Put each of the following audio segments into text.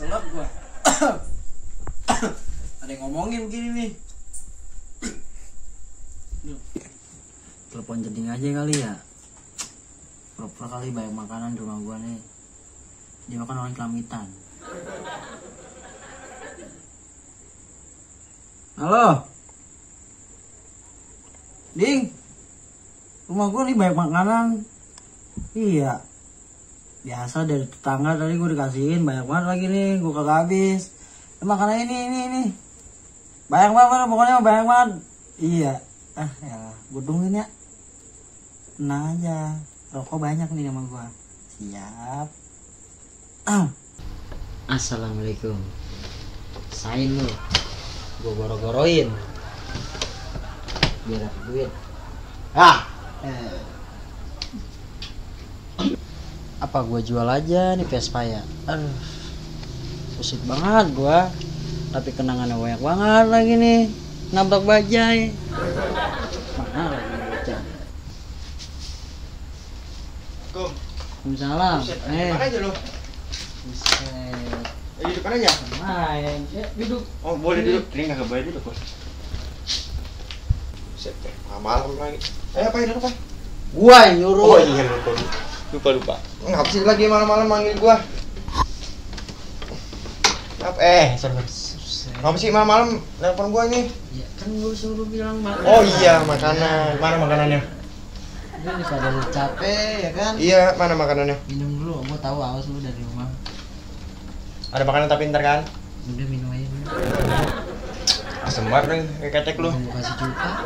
gelap gua. Ada yang ngomongin begini nih. Telepon jeding aja kali ya. Pura-pura kali banyak makanan di rumah gua nih. Dia makan orang kelamitan. Halo. Ding. Rumah gua nih banyak makanan. Iya. Biasa dari tetangga tadi gue dikasihin banyak banget lagi nih, gue kagak habis. Makanan ini. Banyak banget pokoknya banyak banget. Iya. Ya, gue tungguin ya. Tenang aja. Rokok banyak nih sama gue. Siap. Assalamualaikum. Sain lu. Gue goro-goroin. Biar dapet duit. Apa gue jual aja nih Vespa ya? Pusing banget gue. Tapi kenangannya banyak banget lagi nih. Nabrak bajai. Mana lagi bajai? Waalaikumsalam. Mana aja lo? Buset. Di depan aja? Main. Duduk. Oh boleh duduk. Ini gak boleh duduk bos. Buset, malam lagi. Apa ini apa? Gua yang nyuruh. Oh iya lupa. Ngapa sih lagi malam-malam manggil gua? Sorry. Ngapa sih malam-malam nelpon gua ini? Ya kan gua suruh bilang makan. Oh iya makanan. Mana makanannya? Ini pada lu capek ya kan? Iya mana makanannya? Minum dulu, gua tahu awas lu dari rumah. Ada makanan tapi ntar kan? Udah minum aja dulu. Asem banget nih kayak ketek lu. Gua kasih cuka.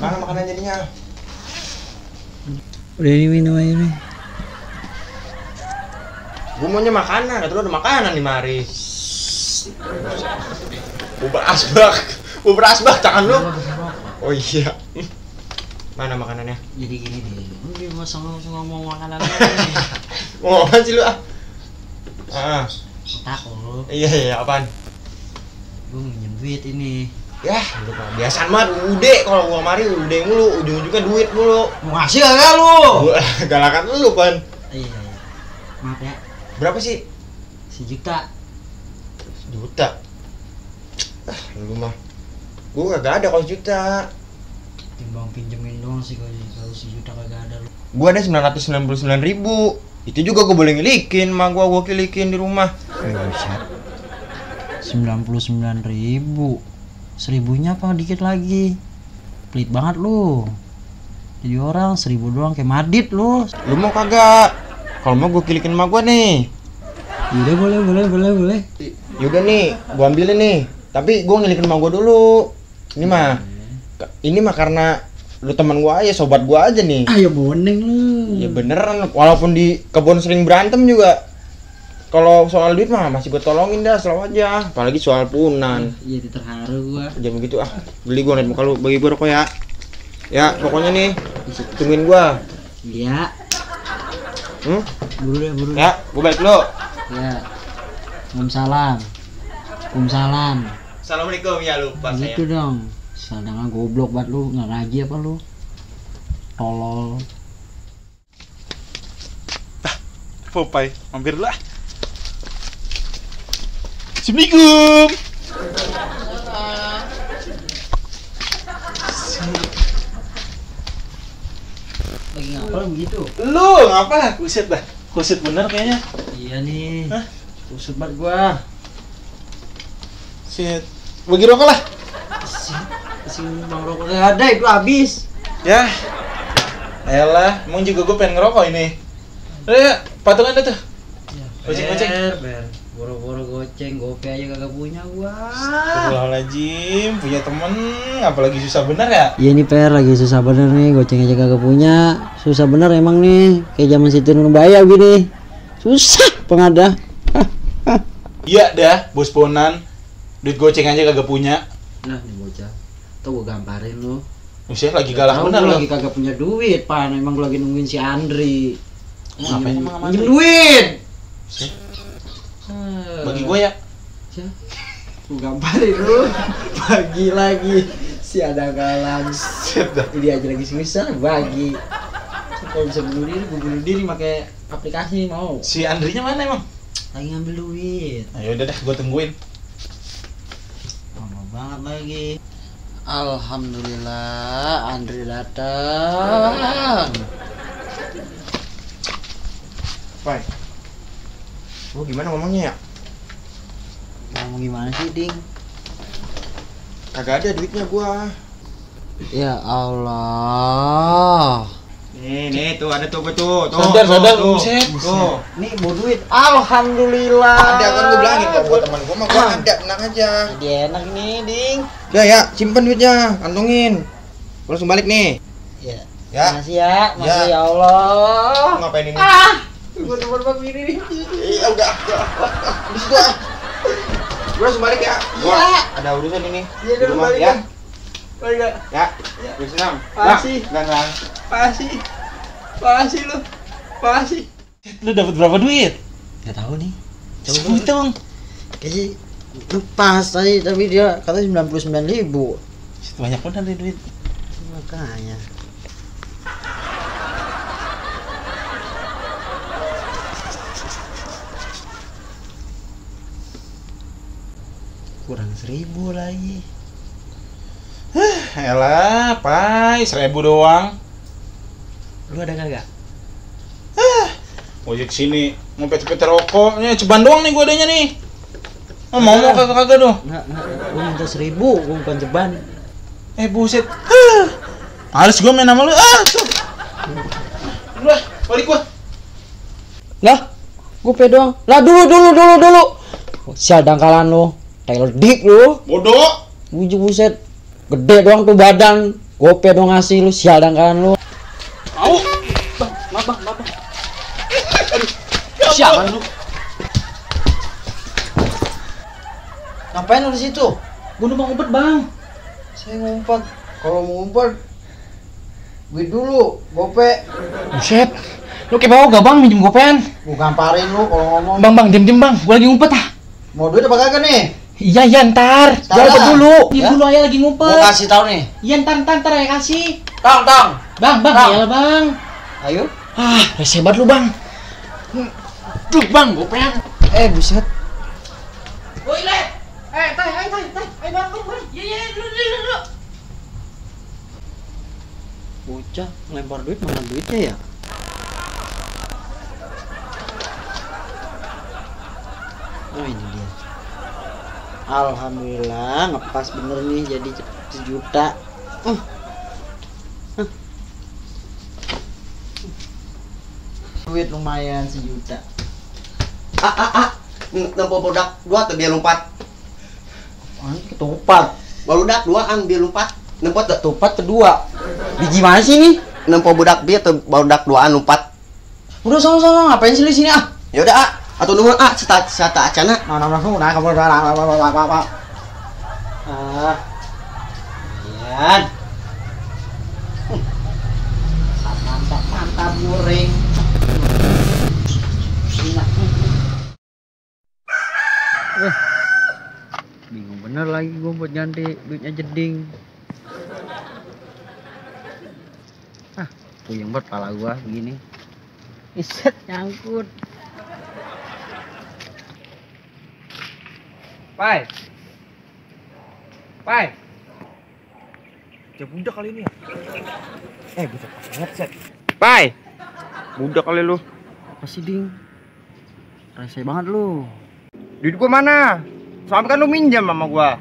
Mana makanan jadinya? Udah ini minum aja nih. Gua maunya makanan, kata lu ada makanan di mari. Bubur asbak tangan lu. Oh iya. Mana makanannya? Jadi gini deh. Udah masa ngomong makanan. Mau apa sih lu Takut. Iya, apaan? Gua minjem duit ini. Ya, lu biasaan banget ude kalau gua mari ude mulu, ujung-ujungnya duit mulu. Mau ngasih kagak lu? Gua galakan lu, Pan. Iya. Maaf ya. Berapa sih? 1 juta. 1 juta. Lu mah. Gua kagak ada kalau 1 juta. Timbang pinjemin doang sih kalau 1 juta kagak ada lu. Gua ada 999.000. Itu juga gua boleh ngilikin, mah gua kilikin di rumah. Buset. 99.000. 1.000-nya apa dikit lagi. Pelit banget lu. Jadi orang 1.000 doang kayak Madit lu. Lu mau kagak? Kalau mau gua kilikin sama gua nih. Udah boleh. Yaudah nih, gua ambilin nih. Tapi gua ngilikin sama gua dulu. Ini mah karena lu teman gua aja, sobat gua aja nih. Ayo boneng lu. Ya beneran, walaupun di kebun sering berantem juga. Kalau soal duit mah masih gue tolongin dah, selalu aja. Apalagi soal punan. Iya, terharu gua. Jangan begitu beli gua liat muka lu, bagi gua rokok ya. Ya, pokoknya nih tungguin gua. Iya. Buru deh. Ya, gua balik dulu. Ya. Waalaikumsalam. Assalamualaikum ya lupa saya. Gitu dong. Sedangkan goblok banget lu, nggak ngaji apa lu? Tolol. Popeye, mampir dulu ah. Assalamualaikum. Lagi ngapa begitu? Lu ngapa? Kuset dah. Kuset bener kayaknya. Iya nih. Hah? Kusut banget gua. Shit. Bagi rokok lah. Sini bang rokok nggak ada, itu habis. Ya. Elah, emang juga gue pengen ngerokok ini. Ya, patungan dah tuh. Goceng. Ber. Boro-boro goceng, gope aja kagak punya gua. Astagfirullahaladzim, punya temen, apalagi susah bener ya? Iya nih Per, lagi susah bener nih, goceng aja kagak punya. Susah bener emang nih, kayak zaman Siti Nurbaya gini. Susah pengadah. Iya dah, bos ponan. Duit goceng aja kagak punya. Nah, nih bocah. Tuh gua gamparin lu. Musuhnya lagi galak Tahu bener gua loh. lagi kagak punya duit, Pan. Emang gua lagi nungguin si Andri. Ngapain emang sama Minjem Andri? duit. Bagi gue ya. Gua gamparin lu. Bagi lagi. Si ada galang. Set dah. Ini aja lagi susah, bagi. Kalau bisa bunuh diri, gua bunuh diri pakai aplikasi mau. Si Andrinya mana emang? Lagi ngambil duit. Ayo udah dah, gua tungguin. Lama banget lagi. Alhamdulillah, Andre datang. Pai, lu gimana ngomongnya ya? Ngomong gimana sih, Ding? Kagak ada duitnya gua. Ya Allah. Nih tuh ada tuh gua tuh. Sadar, tuh. buset. Tuh. Nih bawa duit. Alhamdulillah. Ada kan gua bilangin kok buat teman gua mah gua ada, tenang aja. Jadi enak nih, Ding. Udah ya, simpen duitnya, kantongin. Gua langsung balik nih. Ya. Ya. Makasih ya, makasih Ya. ya Allah. Lu ngapain ini? Gua teman Bang ini nih. Iya udah. Habis gua. Gua langsung balik ya. Gua ada urusan ini. Iya, di rumah balik ya. Balik ya. Ya. Gua senang. Makasih. Gang. Makasih lu. Makasih. Lu dapat berapa duit? Gak tahu nih. Coba hitung. Kayaknya lepas tadi, tapi dia katanya 99.000. Banyak bener nih duit. Makanya. Kurang 1.000 lagi. Elah, Pai, 1.000 doang. Lu ada kagak? Ojek sini, mau pet rokoknya, ceban doang nih gua adanya nih. Mau kagak dong? Enggak. Gua minta 1.000, gua bukan ceban. Buset. Harus gua main sama lu. Tuh. Udah, balik gua. Lah, gope doang. Lah dulu. Sial dangkalan lu. Taylor Dick lu. Bodoh. Buset. Gede doang tuh badan. Gope dong ngasih lu, sial dangkalan lu. Au. Bang. Sialan lu. Ngapain lu di situ? Gua numpang ngumpet, Bang. Saya ngumpet. Kalau mau ngumpet, duit dulu, gope. Buset. Lu kayak bau gak, Bang, minjem gopean? Gua gamparin lu kalau ngomong. Bang, diem, Bang. Gua lagi ngumpet ah. Mau duit apa kagak nih? Iya, ntar. Salah. Ngumpet dulu. Ya? Dulu aja lagi ngumpet. Gua kasih tahu nih. Iya, ntar ya kasih. Tong. Bang, Bang. iyalah, Bang. Ayo. Rese banget lu, Bang. Duh, Bang, gopean. Buset. Woi, Le. Tai. Ayo, Bang. Iya, dulu. Bocah ngelempar duit, mana duitnya ya? Oh, ini dia. Alhamdulillah, ngepas bener nih jadi 1 juta. Duit lumayan 1 juta. Nempo budak dua tuh biar lompat. Ini ketupat. Barudak duaan biar lompat. Nempo tuh Ketupat kedua. Biji mana sih nih? nempo budak biar tuh barudak duaan lompat. Udah sama ngapain sih lu sini ah? Ya udah atau nuhun sata acana. Nah, kamu apa? Ian. Mantap muring. Bingung bener lagi gue buat ganti duitnya jeding. Puyeng banget pala gua begini. Iset nyangkut. Pai. Ya budak kali ini ya. Bisa pakai headset. Pai. Budak kali lu. Apa sih, Ding? Rese banget lu. Duit gua mana? Soalnya kan lu minjam sama gua.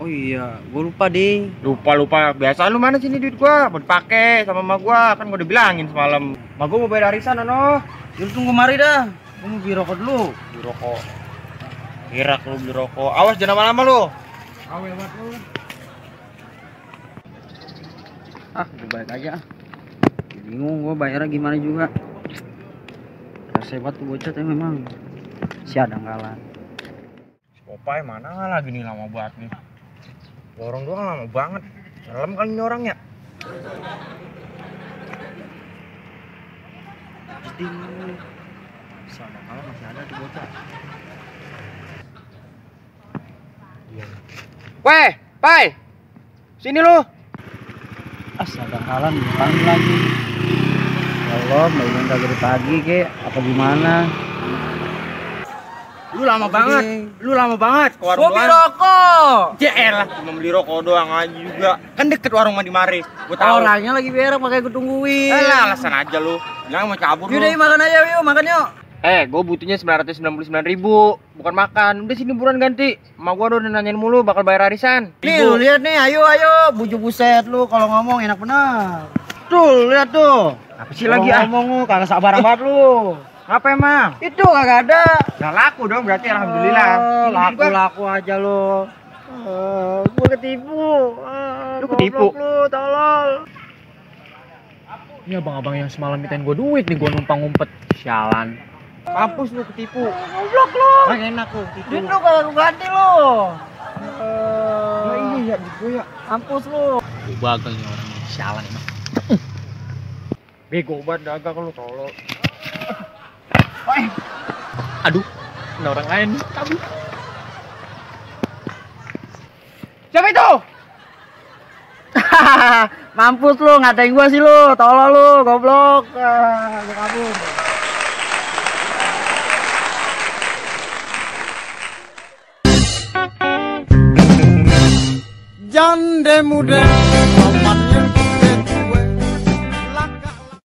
Oh iya, gua lupa, Ding. Lupa. Biasa lu mana sini duit gua? Mau dipakai sama mama gua. Kan gua udah bilangin semalam. Ma gua mau bayar arisan ono. Lu tunggu mari dah. Gua mau beli rokok dulu. Beli rokok. Kira lu beli rokok. Awas jangan lama-lama lu. Awel banget lu. Gua balik aja. Bingung gua bayarnya gimana juga. Rese banget tuh bocah ya memang. Si adangkalan. Popai mana lagi nih lama banget nih. Lorong doang lama banget. Dalam kali ini orang ya. Jadi si adangkalan masih ada tuh bocah. Weh, Pai. Sini lu. Adangkalan hilang lagi. Ya Allah, mainan kagak dari pagi kek apa gimana? Lu lama banget. Lu lama banget ke warung Gua beli doang. rokok. Jeelah, cuma beli rokok doang aja juga. Kan deket warung mandi mari. Gua tahu. Orangnya lagi berak makanya gue tungguin. Alah, alasan aja lu. Bilang mau cabur lu. Yaudah yuk, makan aja yuk, makan yuk. Gue butuhnya 999.000, bukan makan. Udah sini buruan ganti. Emak gua udah nanyain mulu bakal bayar arisan. Nih lu lihat nih, ayo bujuk buset lu kalau ngomong enak benar. Tuh, lihat tuh. Apa sih lagi ngomong lu kagak sabaran banget lu. Apa emang? Itu kagak ada. Gak laku dong berarti alhamdulillah. Laku aja lu. Gua ketipu. Lu ketipu? Lu tolol. Ini abang-abang yang semalam mintain gue duit nih, gue numpang ngumpet. Sialan. Mampus lu ketipu. Goblok lu. Kan enak lu ketipu. Duit lu kagak lu ganti lu. Nah, iya duit gua ya. Mampus lu. Gue bagal nih orangnya. Sialan emang. Bego banget dagang lu tolol. Aduh, ada orang lain. Kabur. Siapa itu? Mampus lu, ngatain gua sih lu, tolol lu, goblok. Lu kabur. Jande muda